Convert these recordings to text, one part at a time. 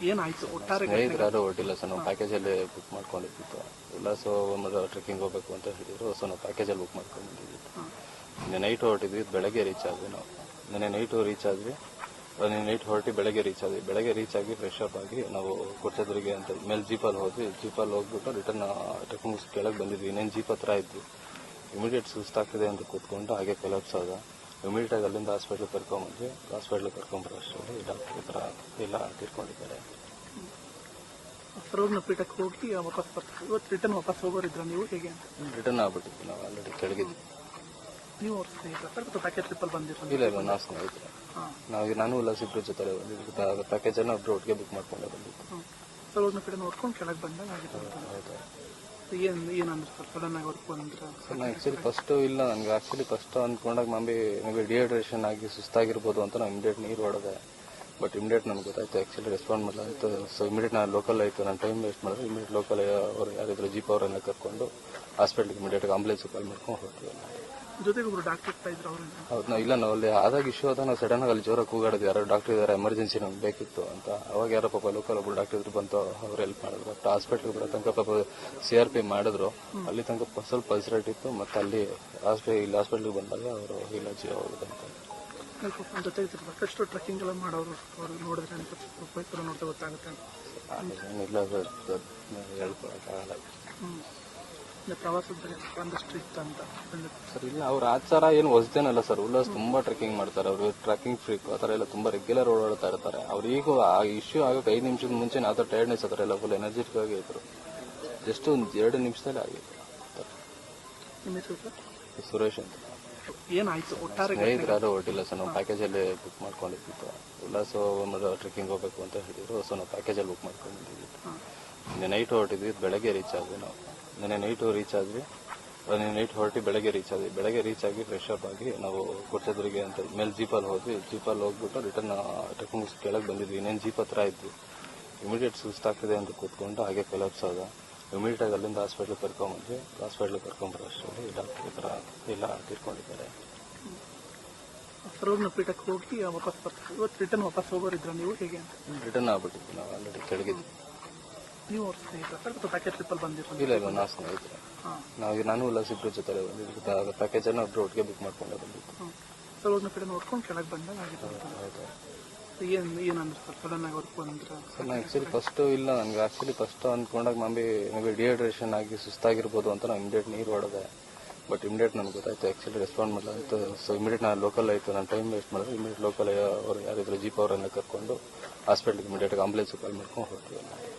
ಏನಾಯ್ತು ಒಟ್ಟಾರೆ ಸ್ನೇಹಿತರು ಯಾರು ಹೊರಟಿಲ್ಲ ಸರ್, ನಾವು ಪ್ಯಾಕೇಜಲ್ಲಿ ಬುಕ್ ಮಾಡ್ಕೊಂಡಿದ್ದು. ಉಲ್ಲಾಸ ಟ್ರೆಕ್ಕಿಂಗ್ ಹೋಗಬೇಕು ಅಂತ ಹೇಳಿದ್ರು. ಸೊ ನಾವು ಪ್ಯಾಕೇಜಲ್ಲಿ ಬುಕ್ ಮಾಡ್ಕೊಂಡಿದ್ವಿ. ನಿನ್ನೆ ನೈಟ್ ಹೊರಟಿದ್ವಿ, ಬೆಳಗ್ಗೆ ರೀಚ್ ಆದ್ವಿ. ನಾವು ನಿನ್ನೆ ನೈಟು ರೀಚ್ ಆದ್ವಿ. ನಿನ್ನೆ ನೈಟ್ ಹೊರಟಿ ಬೆಳಗ್ಗೆ ರೀಚ್ ಆದ್ವಿ. ಬೆಳಗ್ಗೆ ರೀಚ್ ಆಗಿ ಫ್ರೆಶ್ ಅಪ್ ಆಗಿ ನಾವು ಕೊಡ್ಚದ್ರಿಗೆ ಅಂತ ಮೇಲೆ ಜೀಪಲ್ಲಿ ಹೋದ್ವಿ. ಜೀಪಲ್ಲಿ ಹೋಗ್ಬಿಟ್ಟು ರಿಟರ್ನ್ ಟ್ರೆಕ್ಕಿಂಗ್ ಕೆಳಗೆ ಬಂದಿದ್ವಿ. ಇನ್ನೇನು ಜೀಪ್ ಹತ್ರ ಇದ್ವಿ. ಇಮಿಡಿಯೇಟ್ ಸುಸ್ತಾಗ್ತಿದೆ ಅಂತ ಕೂತ್ಕೊಂಡು ಹಾಗೆ ಕೊಲಾಪ್ಸ್ ಆದ. ಇಮಿಡಿಯೇಟ್ ಆಗಿ ಅಲ್ಲಿಂದ ಹಾಸ್ಪಿಟ್ಲಿಗೆ ಕರ್ಕೊಂಡ್ಬಂದ್ವಿ. ಹಾಸ್ಪಿಟ್ಲಿಗೆ ಕರ್ಕೊಂಡ್ಬರೋಷ್ಟರಲ್ಲಿ ಡಾಕ್ಟರ್ ಈ ಥರ ಇಲ್ಲ ತೀರ್ಕೊಂಡಿದ್ದಾರೆ. ಸರ್ವಜ್ಞ ಪೀಠಕ್ಕೆ ಹೋಗಿ ವಾಪಸ್ ಬರ್ತೀವಿ. ಇವತ್ತು ರಿಟರ್ನ್ ವಾಪಸ್ ಹೋಗೋರಿದ್ರ ನೀವು ಹೇಗೆ ಅಂತ? ರಿಟರ್ನ್ ಆಗ್ಬಿಟ್ಟಿದ್ವಿ, ನಾವು ಆಲ್ರೆಡಿ ಕೆಳಗಿದ್ವಿ. ನೀವು ಅವ್ರ ಸ್ನೇಹಿತರ ಸರ್ ಅಥವಾ ಪ್ಯಾಕೇಜ್ ಟ್ರಿಪ್ಪಲ್ಲಿ ಬಂದಿರೋ? ಇಲ್ಲ ನಾವು ಸ್ನೇಹಿತರೆ. ನಾನು ಉಲ್ಲಾಸ ಇಬ್ಬರು ಜೊತೆ ಬಂದಿದ್ದು. ಪ್ಯಾಕೇಜನ್ನು ಒಬ್ಬರು ಒಟ್ಟಿಗೆ ಬುಕ್ ಮಾಡ್ಕೊಂಡೆ ಬಂದಿದ್ದು. ಸರ್ವಜ್ಞ ಪೀಠ ನೋಡ್ಕೊಂಡು ಕೆಳಗೆ ಬಂದಾಗ ಆಗಿತ್ತು. ಏನಂದ್ರೆ ಸರ್ ಸಡನ್ ಆಗಿ ಅವ್ರಿಗೆ ಬಂದ್ರೆ? ನಾನು ಆ್ಯಕ್ಚುಲಿ ಫಸ್ಟು ಇಲ್ಲ, ನನಗೆ ಆ್ಯಕ್ಚುಲಿ ಫಸ್ಟ್ ಅಂದ್ಕೊಂಡಾಗ ಮೇ ಬಿ ಡಿಹೈಡ್ರೇಷನ್ ಆಗಿ ಸುಸ್ತಾಗಿರ್ಬೋದು ಅಂತ ನಾವು ಇಮಿಡಿಯೇಟ್ ನೀರು ಹೊಡೆದೆ. ಬಟ್ ಇಮಿಡಿಯೇಟ್ ನನಗೆ ಗೊತ್ತಾಯ್ತು, ಆ್ಯಕ್ಚುಲಿ ರೆಸ್ಪಾಂಡ್ ಮಾಡಲ್ಲ ಆಯಿತು. ಸೊ ಇಮಿಡಿಯೇಟ್ ನಾನು ಲೋಕಲ್ ಆಯಿತು, ನಾನು ಟೈಮ್ ವೇಸ್ಟ್ ಮಾಡಿದ್ರೆ ಇಮಿಡಿಯೇಟ್ ಲೋಕಲ್ ಅವ್ರು ಯಾರಿದ್ರು ಜೀಪ್ ಅವರೆಲ್ಲ ಕರ್ಕೊಂಡು ಹಾಸ್ಪಿಟ್ಲಿಗೆ ಇಮಿಡಿಯೇಟ್ ಆಂಬುಲೆನ್ಸ್ ಕಾಲ್ ಮಾಡ್ಕೊಂಡು ಹೊರಟಿವಿ. ಜೊತೆಗೆ ಒಬ್ಬರು ಡಾಕ್ಟರ್ ಇರ್ತಾ ಇದ್ರು ಅವರು? ಹೌದು, ನಾವು ಅಲ್ಲಿ ಆದಾಗ ಇಶ್ಯೂ ಆದಾಗ ನಾವು ಸಡನ್ ಆಗಿ ಅಲ್ಲಿ ಜೋರಾಗಿ ಕೂಗಾಡಿದ್ವಿ, ಯಾರೋ ಡಾಕ್ಟರ್ ಇದ್ದಾರೆ, ಎಮರ್ಜೆನ್ಸಿ ನಮ್ಗೆ ಬೇಕಿತ್ತು ಅಂತ. ಅವಾಗ ಯಾರೋ ಪಾಪ ಲೋಕಲ್ ಒಬ್ಬರು ಡಾಕ್ಟರ್ ಇದ್ರು, ಬಂತು, ಅವ್ರು ಹೆಲ್ಪ್ ಮಾಡಿದ್ರು. ಬಟ್ ಹಾಸ್ಪಿಟ್ಲಿಗೆ ಬರೋ ತನಕ ಪಾಪ CRP ಮಾಡಿದ್ರು. ಅಲ್ಲಿ ತನಕ ಸ್ವಲ್ಪ ಪಲ್ಸರೇಟ್ ಇತ್ತು. ಮತ್ತು ಅಲ್ಲಿ ಹಾಸ್ಪಿಟ್ಲಿಗೆ ಬಂದಾಗ ಅವರು ಇಲ್ಲ ಜೀವ ಹೋಗಿದೆ ಅಂತ. ಜೊತೆಗೆ ಸಾಕಷ್ಟು ಟ್ರೆಕ್ಕಿಂಗ್ ಎಲ್ಲ ಮಾಡೋರು ಅವ್ರು ನೋಡಿದ್ರೆ ನೋಡ್ತಾ ಗೊತ್ತಾಗುತ್ತೆ. ಏನಿಲ್ಲ ಹೇಳ್ಕೊಳಕ್ಕಾಗಲ್ಲ. ಪ್ರವಾಸದ ಒಂದಷ್ಟು ಇತ್ತು ಅಂತ ಸರ್. ಇಲ್ಲ, ಅವ್ರ ಆಚಾರ ಏನು ಹೊಸದೇನಲ್ಲ ಸರ್. ಉಲ್ಲಾಸ್ ತುಂಬಾ ಟ್ರೆಕ್ಕಿಂಗ್ ಮಾಡ್ತಾರೆ, ಅವರು ಟ್ರೆಕ್ಕಿಂಗ್ ಫ್ರೀಕ್ ಆ ಥರ ಎಲ್ಲ ತುಂಬಾ ರೆಗ್ಯುಲರ್ ಓಡಾಡ್ತಾ ಇರ್ತಾರೆ. ಅವ್ರು ಈಗ ಆ ಇಶ್ಯೂ ಆಗೋಕೆ 5 ನಿಮಿಷದ ಮುಂಚೆ ಆ ಥರ ಟೈರ್ಡ್ನೆಸ್ ಆ ಥರ ಎಲ್ಲ ಫುಲ್ ಎನರ್ಜೆಟಿಕ್ ಆಗಿ ಇದ್ರು. ಜಸ್ಟ್ ಒಂದು 2 ನಿಮಿಷದಲ್ಲಿ ಆಗಿತ್ತು. ಸುರೇಶ್ ಅಂತ. ಏನಾಯ್ತು ಒಟ್ಟಾರೆ? ಸ್ನೇಹಿತರು ಯಾರು ಹೊರಟಿಲ್ಲ ಸರ್, ನಾವು ಪ್ಯಾಕೇಜಲ್ಲಿ ಬುಕ್ ಮಾಡ್ಕೊಂಡಿದ್ದು. ಉಲ್ಲಾಸ ಟ್ರೆಕ್ಕಿಂಗ್ ಹೋಗಬೇಕು ಅಂತ ಹೇಳಿದ್ರು. ಸೊ ನಾವು ಪ್ಯಾಕೇಜಲ್ಲಿ ಬುಕ್ ಮಾಡ್ಕೊಂಡಿದ್ವಿ. ನಿನ್ನೆ ನೈಟ್ ಹೊರಟಿದ್ವಿ, ಬೆಳಗ್ಗೆ ರೀಚ್ ಆದ್ವಿ. ನಾವು ನಿನ್ನೆ ನೈಟು ರೀಚ್ ಆದ್ವಿ. ನಿನ್ನೆ ನೈಟ್ ಹೊರಟಿ ಬೆಳಗ್ಗೆ ರೀಚ್ ಆದ್ವಿ. ಬೆಳಗ್ಗೆ ರೀಚ್ ಆಗಿ ಫ್ರೆಶ್ ಅಪ್ ಆಗಿ ನಾವು ಕೊಡ್ಚದ್ರಿಗೆ ಅಂತ ಮೇಲೆ ಜೀಪಲ್ಲಿ ಹೋದ್ವಿ. ಜೀಪಲ್ಲಿ ಹೋಗ್ಬಿಟ್ಟು ರಿಟರ್ನ್ ಟ್ರೆಕ್ಕಿಂಗ್ ಕೆಳಗೆ ಬಂದಿದ್ವಿ. ಇನ್ನೇನು ಜೀಪ್ ಹತ್ರ ಇದ್ವಿ. ಇಮಿಡಿಯೇಟ್ ಸುಸ್ತಾಗ್ತಿದೆ ಅಂತ ಕೂತ್ಕೊಂಡು ಹಾಗೆ ಕೊಲಾಪ್ಸ್ ಆದ. ಇಮಿಡಿಯೇಟ್ ಆಗಿ ಅಲ್ಲಿಂದ ಹಾಸ್ಪಿಟ್ಲಿಗೆ ಕರ್ಕೊಂಡ್ಬಂದ್ವಿ. ಹಾಸ್ಪಿಟ್ಲಿಗೆ ಕರ್ಕೊಂಡ್ಬರೋಷ್ಟರಲ್ಲಿ ಡಾಕ್ಟರ್ ಈ ಥರ ಇಲ್ಲ ತೀರ್ಕೊಂಡಿದ್ದಾರೆ. ಸರ್ವಜ್ಞ ಪೀಠಕ್ಕೆ ಹೋಗಿ ವಾಪಸ್ ಬರ್ತೀವಿ. ಇವತ್ತು ರಿಟರ್ನ್ ವಾಪಸ್ ಹೋಗೋರಿದ್ರ ನೀವು ಹೇಗೆ ಅಂತ? ರಿಟರ್ನ್ ಆಗ್ಬಿಟ್ಟಿದ್ವಿ, ನಾವು ಆಲ್ರೆಡಿ ಕೆಳಗಿದ್ವಿ. ನೀವು ಅವ್ರ ಸ್ನೇಹಿತರ ಸರ್ ಅಥವಾ ಪ್ಯಾಕೇಜ್ ಟ್ರಿಪ್ಪಲ್ಲಿ ಬಂದಿರೋ? ಇಲ್ಲ ನಾವು ಸ್ನೇಹಿತರೆ. ನಾನು ಉಲ್ಲಾಸ ಇಬ್ಬರು ಜೊತೆ ಬಂದಿದ್ದು. ಪ್ಯಾಕೇಜನ್ನು ಒಬ್ಬರು ಒಟ್ಟಿಗೆ ಬುಕ್ ಮಾಡ್ಕೊಂಡೆ ಬಂದಿದ್ದು. ಸರ್ವಜ್ಞ ಪೀಠ ನೋಡ್ಕೊಂಡು ಕೆಳಗೆ ಬಂದಾಗ ಆಗಿತ್ತು. ಏನಂದ್ರೆ ಸರ್ ಸಡನ್ ಆಗಿ ಅವ್ರಿಗೆ ಬಂದ್ರೆ? ನಾನು ಆ್ಯಕ್ಚುಲಿ ಫಸ್ಟು ಇಲ್ಲ, ನನಗೆ ಆ್ಯಕ್ಚುಲಿ ಫಸ್ಟ್ ಅಂದ್ಕೊಂಡಾಗ ಮೇ ಬಿ ಡಿಹೈಡ್ರೇಷನ್ ಆಗಿ ಸುಸ್ತಾಗಿರ್ಬೋದು ಅಂತ ನಾವು ಇಮಿಡಿಯೇಟ್ ನೀರು ಹೊಡೆದೆ. ಬಟ್ ಇಮಿಡಿಯೇಟ್ ನನಗೆ ಗೊತ್ತಾಯ್ತು, ಆ್ಯಕ್ಚುಲಿ ರೆಸ್ಪಾಂಡ್ ಮಾಡಲ್ಲ ಆಯಿತು. ಸೊ ಇಮಿಡಿಯೇಟ್ ನಾನು ಲೋಕಲ್ ಆಯಿತು, ನಾನು ಟೈಮ್ ವೇಸ್ಟ್ ಮಾಡಿದ್ರೆ ಇಮಿಡಿಯೇಟ್ ಲೋಕಲ್ ಅವ್ರು ಯಾರಿದ್ರು ಜೀಪ್ ಅವರೆಲ್ಲ ಕರ್ಕೊಂಡು ಹಾಸ್ಪಿಟ್ಲಿಗೆ ಇಮಿಡಿಯೇಟ್ ಆಂಬುಲೆನ್ಸ್ ಕಾಲ್ ಮಾಡ್ಕೊಂಡು ಹೊರಟಿವಿ.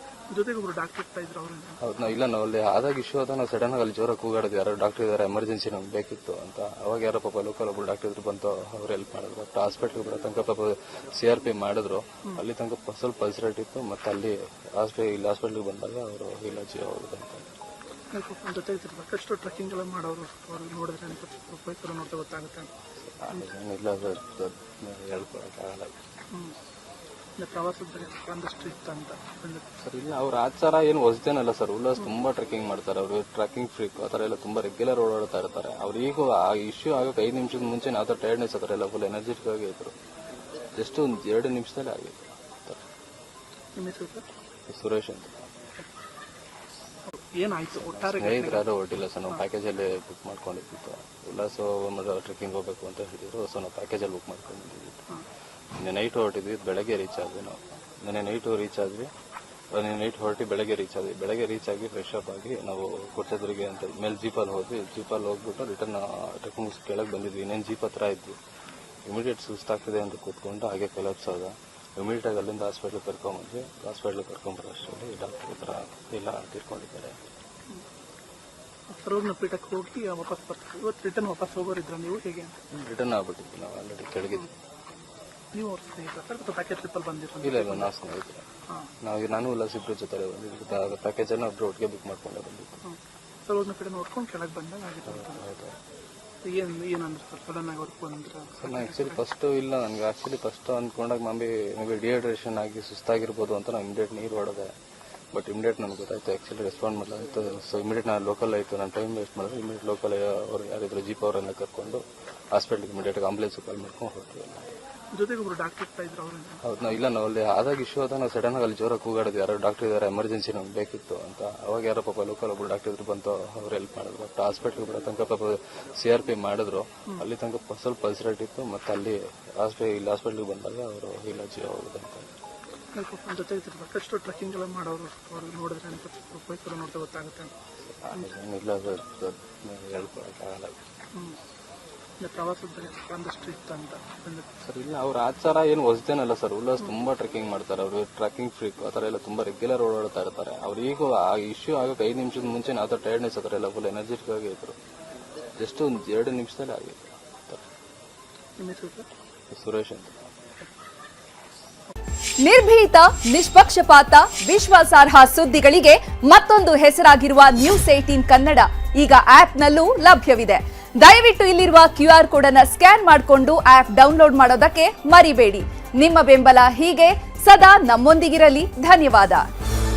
ಜೊತೆಗೆ ಒಬ್ಬರು ಡಾಕ್ಟರ್ ಇರ್ತಾ ಇದ್ರು ಅವರು? ಹೌದು, ನಾವು ಅಲ್ಲಿ ಆದಾಗ ಇಶ್ಯೂ ಆದಾಗ ನಾವು ಸಡನ್ ಆಗಿ ಅಲ್ಲಿ ಜೋರಾಗಿ ಕೂಗಾಡಿದ್ವಿ, ಯಾರೋ ಡಾಕ್ಟರ್ ಇದ್ದಾರೆ, ಎಮರ್ಜೆನ್ಸಿ ನಮ್ಗೆ ಬೇಕಿತ್ತು ಅಂತ. ಅವಾಗ ಯಾರೋ ಪಾಪ ಲೋಕಲ್ ಒಬ್ಬರು ಡಾಕ್ಟರ್ ಇದ್ರು, ಬಂತು, ಅವ್ರು ಹೆಲ್ಪ್ ಮಾಡಿದ್ರು. ಬಟ್ ಹಾಸ್ಪಿಟ್ಲಿಗೆ ಬರೋ ತನಕ ಪಾಪ CRP ಮಾಡಿದ್ರು. ಅಲ್ಲಿ ತನಕ ಸ್ವಲ್ಪ ಪಲ್ಸರೇಟ್ ಇತ್ತು. ಮತ್ತು ಅಲ್ಲಿ ಹಾಸ್ಪಿಟ್ಲಿಗೆ ಬಂದಾಗ ಅವರು ಇಲ್ಲ ಜೀವ ಹೋಗಿದೆ ಅಂತ. ಜೊತೆಗೆ ಸಾಕಷ್ಟು ಟ್ರೆಕ್ಕಿಂಗ್ ಎಲ್ಲ ಮಾಡೋರು ಅವ್ರು ನೋಡಿದ್ರೆ ನೋಡ್ತಾ ಗೊತ್ತಾಗುತ್ತೆ. ಏನಿಲ್ಲ ಹೇಳ್ಕೊಳಕ್ಕಾಗಲ್ಲ. ಪ್ರವಾಸದ ಒಂದಷ್ಟು ಇತ್ತು ಅಂತ ಸರ್. ಇಲ್ಲ, ಅವ್ರ ಆಚಾರ ಏನು ಹೊಸದೇನಲ್ಲ ಸರ್. ಉಲ್ಲಾಸ್ ತುಂಬಾ ಟ್ರೆಕ್ಕಿಂಗ್ ಮಾಡ್ತಾರೆ, ಅವರು ಟ್ರೆಕ್ಕಿಂಗ್ ಫ್ರೀಕ್ ಆ ಥರ ಎಲ್ಲ ತುಂಬಾ ರೆಗ್ಯುಲರ್ ಓಡಾಡ್ತಾ ಇರ್ತಾರೆ. ಅವ್ರು ಈಗ ಆ ಇಶ್ಯೂ ಆಗೋಕೆ 5 ನಿಮಿಷದ ಮುಂಚೆ ಆ ಥರ ಟೈರ್ಡ್ನೆಸ್ ಆ ಥರ ಎಲ್ಲ ಫುಲ್ ಎನರ್ಜೆಟಿಕ್ ಆಗಿ ಇದ್ರು. ಜಸ್ಟ್ ಒಂದು 2 ನಿಮಿಷದಲ್ಲಿ ಆಗಿತ್ತು. ಸುರೇಶ್ ಅಂತ. ಏನಾಯ್ತು ಒಟ್ಟಾರೆ? ಸ್ನೇಹಿತರು ಯಾರು ಹೊರಟಿಲ್ಲ ಸರ್, ನಾವು ಪ್ಯಾಕೇಜಲ್ಲಿ ಬುಕ್ ಮಾಡ್ಕೊಂಡಿದ್ದು. ಉಲ್ಲಾಸ ಟ್ರೆಕ್ಕಿಂಗ್ ಹೋಗಬೇಕು ಅಂತ ಹೇಳಿದ್ರು. ಸೊ ನಾವು ಪ್ಯಾಕೇಜಲ್ಲಿ ಬುಕ್ ಮಾಡ್ಕೊಂಡಿದ್ವಿ. ನಿನ್ನೆ ನೈಟ್ ಹೊರಟಿದ್ವಿ, ಬೆಳಗ್ಗೆ ರೀಚ್ ಆದ್ವಿ. ನಾವು ನಿನ್ನೆ ನೈಟು ರೀಚ್ ಆದ್ವಿ. ನಿನ್ನೆ ನೈಟ್ ಹೊರಟಿ ಬೆಳಗ್ಗೆ ರೀಚ್ ಆದ್ವಿ. ಬೆಳಗ್ಗೆ ರೀಚ್ ಆಗಿ ಫ್ರೆಶ್ ಅಪ್ ಆಗಿ ನಾವು ಕೊಡ್ಚದ್ರಿಗೆ ಅಂತ ಮೇಲೆ ಜೀಪಲ್ಲಿ ಹೋದ್ವಿ. ಜೀಪಲ್ಲಿ ಹೋಗ್ಬಿಟ್ಟು ರಿಟರ್ನ್ ಟ್ರೆಕ್ಕಿಂಗ್ ಕೆಳಗೆ ಬಂದಿದ್ವಿ. ಇನ್ನೇನು ಜೀಪ್ ಹತ್ರ ಇದ್ವಿ. ಇಮಿಡಿಯೇಟ್ ಸುಸ್ತಾಗ್ತಿದೆ ಅಂತ ಕೂತ್ಕೊಂಡು ಹಾಗೆ ಕೊಲಾಪ್ಸ್ ಆದ. ಇಮಿಡಿಯೇಟ್ ಆಗಿ ಅಲ್ಲಿಂದ ಹಾಸ್ಪಿಟ್ಲಿಗೆ ಕರ್ಕೊಂಡ್ಬಂದ್ವಿ. ಹಾಸ್ಪಿಟ್ಲಿಗೆ ಕರ್ಕೊಂಡ್ಬರೋಷ್ಟರಲ್ಲಿ ಡಾಕ್ಟರ್ ಈ ಥರ ಇಲ್ಲ ತೀರ್ಕೊಂಡಿದ್ದಾರೆ. ಸರ್ವಜ್ಞ ಪೀಠಕ್ಕೆ ಹೋಗಿ ವಾಪಸ್ ಬರ್ತೀವಿ. ಇವತ್ತು ರಿಟರ್ನ್ ವಾಪಸ್ ಹೋಗೋರಿದ್ರ ನೀವು ಹೇಗೆ ಅಂತ? ರಿಟರ್ನ್ ಆಗ್ಬಿಟ್ಟಿದ್ವಿ, ನಾವು ಆಲ್ರೆಡಿ ಕೆಳಗಿದ್ವಿ. ನೀವು ಅವ್ರ ಸ್ನೇಹಿತರ ಸರ್ ಅಥವಾ ಪ್ಯಾಕೇಜ್ ಟ್ರಿಪ್ಪಲ್ಲಿ ಬಂದಿರೋ? ಇಲ್ಲ ನಾವು ಸ್ನೇಹಿತರೆ. ನಾನು ಉಲ್ಲಾಸ ಇಬ್ಬರು ಜೊತೆ ಬಂದಿದ್ದು. ಪ್ಯಾಕೇಜನ್ನು ಒಬ್ಬರು ಒಟ್ಟಿಗೆ ಬುಕ್ ಮಾಡ್ಕೊಂಡೆ ಬಂದಿದ್ದು. ಸರ್ವಜ್ಞ ಪೀಠ ನೋಡ್ಕೊಂಡು ಕೆಳಗೆ ಬಂದಾಗ ಆಗಿತ್ತು. ಏನಂದ್ರೆ ಸರ್ ಸಡನ್ ಆಗಿ ಅವ್ರಿಗೆ ಬಂದ್ರೆ? ನಾನು ಆ್ಯಕ್ಚುಲಿ ಫಸ್ಟು ಇಲ್ಲ, ನನಗೆ ಆ್ಯಕ್ಚುಲಿ ಫಸ್ಟ್ ಅಂದ್ಕೊಂಡಾಗ ಮೇ ಬಿ ಡಿಹೈಡ್ರೇಷನ್ ಆಗಿ ಸುಸ್ತಾಗಿರ್ಬೋದು ಅಂತ ನಾವು ಇಮಿಡಿಯೇಟ್ ನೀರು ಹೊಡೆದೆ. ಬಟ್ ಇಮಿಡಿಯೇಟ್ ನನಗೆ ಗೊತ್ತಾಯ್ತು, ಆ್ಯಕ್ಚುಲಿ ರೆಸ್ಪಾಂಡ್ ಮಾಡಲ್ಲ ಆಯಿತು. ಸೊ ಇಮಿಡಿಯೇಟ್ ನಾನು ಲೋಕಲ್ ಆಯಿತು, ನಾನು ಟೈಮ್ ವೇಸ್ಟ್ ಮಾಡಿದ್ರೆ ಇಮಿಡಿಯೇಟ್ ಲೋಕಲ್ ಅವ್ರು ಯಾರಿದ್ರು ಜೀಪ್ ಅವರೆಲ್ಲ ಕರ್ಕೊಂಡು ಹಾಸ್ಪಿಟ್ಲಿಗೆ ಇಮಿಡಿಯೇಟ್ ಆಂಬುಲೆನ್ಸ್ ಕಾಲ್ ಮಾಡ್ಕೊಂಡು ಹೊರಟಿವಿ. ಜೊತೆಗೆ ಒಬ್ರು ಡಾಕ್ಟರ್ ಇರ್ತಾ ಇದ್ರು ಅವ್ರಿಂದ. ಹೌದು ನಾವು ಅಲ್ಲಿ ಆದಾಗ ಇಶ್ಯೂ ಆದಾಗ ನಾವು ಸಡನ್ ಆಗಿ ಅಲ್ಲಿ ಜೋರಾಗಿ ಕೂಗಾಡಿದ್ವಿ, ಯಾರೋ ಡಾಕ್ಟರ್ ಇದ್ದಾರೆ ಎಮರ್ಜೆನ್ಸಿ ನಮ್ಗೆ ಬೇಕಿತ್ತು ಅಂತ. ಅವಾಗ ಯಾರೋ ಪಾಪ ಲೋಕಲ್ ಒಬ್ರು ಡಾಕ್ಟರ್ ಇದ್ರು ಬಂತು, ಅವ್ರು ಹೆಲ್ಪ್ ಮಾಡಿದ್ರು. ಬಟ್ ಹಾಸ್ಪಿಟ್ಲ್ ಬಿಡೋ ತನಕ ಪಾಪ CRP ಮಾಡಿದ್ರು, ಅಲ್ಲಿ ತನಕ ಸ್ವಲ್ಪ ಪಲ್ಸ್ ಇತ್ತು. ಮತ್ತೆ ಅಲ್ಲಿ ಹಾಸ್ಪಿಟ್ಲಿಗೆ ಬಂದಾಗ ಅವರು ಇಲ್ಲ ಜೀವ ಹೋಗಿದೆ ಅಂತ. ಜೊತೆ ಸಾಕಷ್ಟು ಟ್ರೆಕ್ಕಿಂಗ್ ಎಲ್ಲ ಮಾಡೋರು ಅವ್ರು ನೋಡಿದ್ರೆ ಅಂತ ಪೊಲೀಸರು ನೋಡ್ತಾ ಗೊತ್ತಾಗುತ್ತೆ. ಇಲ್ಲ ಸರ್, ಹೇಳ್ಕೊಳಕ್ಕಾಗಲ್ಲ. ಪ್ರವಾಸದ ಒಂದಷ್ಟು ಇತ್ತು ಅಂತ ಸರ್. ಇಲ್ಲ ಅವ್ರ ಆಚಾರ ಏನು ಹೊಸದೇನಲ್ಲ ಸರ್. ಉಲ್ಲಾಸ್ ತುಂಬಾ ಟ್ರೆಕ್ಕಿಂಗ್ ಮಾಡ್ತಾರೆ, ಅವರು ಟ್ರೆಕ್ಕಿಂಗ್ ಫ್ರೀಕ್ ಆ ಥರ ಎಲ್ಲ ತುಂಬಾ ರೆಗ್ಯುಲರ್ ಓಡಾಡ್ತಾ ಇರ್ತಾರೆ. ಅವ್ರು ಈಗ ಆ ಇಶ್ಯೂ ಆಗೋಕೆ 5 ನಿಮಿಷದ ಮುಂಚೆ ಆ ಥರ ಟೈರ್ಡ್ನೆಸ್ ಆ ಥರ ಎಲ್ಲ ಫುಲ್ ಎನರ್ಜೆಟಿಕ್ ಆಗಿ ಇದ್ರು. ಜಸ್ಟ್ ಒಂದು 2 ನಿಮಿಷದಲ್ಲಿ ಆಗಿತ್ತು. ಸುರೇಶ್ ಅಂತ. ನಿರ್ಭೀತ, ನಿಷ್ಪಕ್ಷಪಾತ, ವಿಶ್ವಾಸಾರ್ಹ ಸುದ್ದಿಗಳಿಗೆ ಮತ್ತೊಂದು ಹೆಸರಾಗಿರುವ News18 ಕನ್ನಡ ಈಗ ಆಪ್ನಲ್ಲೂ ಲಭ್ಯವಿದೆ. ದಯವಿಟ್ಟು ಇಲ್ಲಿರುವ QR ಕೋಡ್ ಅನ್ನು ಸ್ಕ್ಯಾನ್ ಮಾಡಿಕೊಂಡು ಆಪ್ ಡೌನ್ಲೋಡ್ ಮಾಡೋದಕ್ಕೆ ಮರಿಬೇಡಿ. ನಿಮ್ಮ ಬೆಂಬಲ ಹೀಗೆ ಸದಾ ನಮ್ಮೊಂದಿಗಿರಲಿ. ಧನ್ಯವಾದ.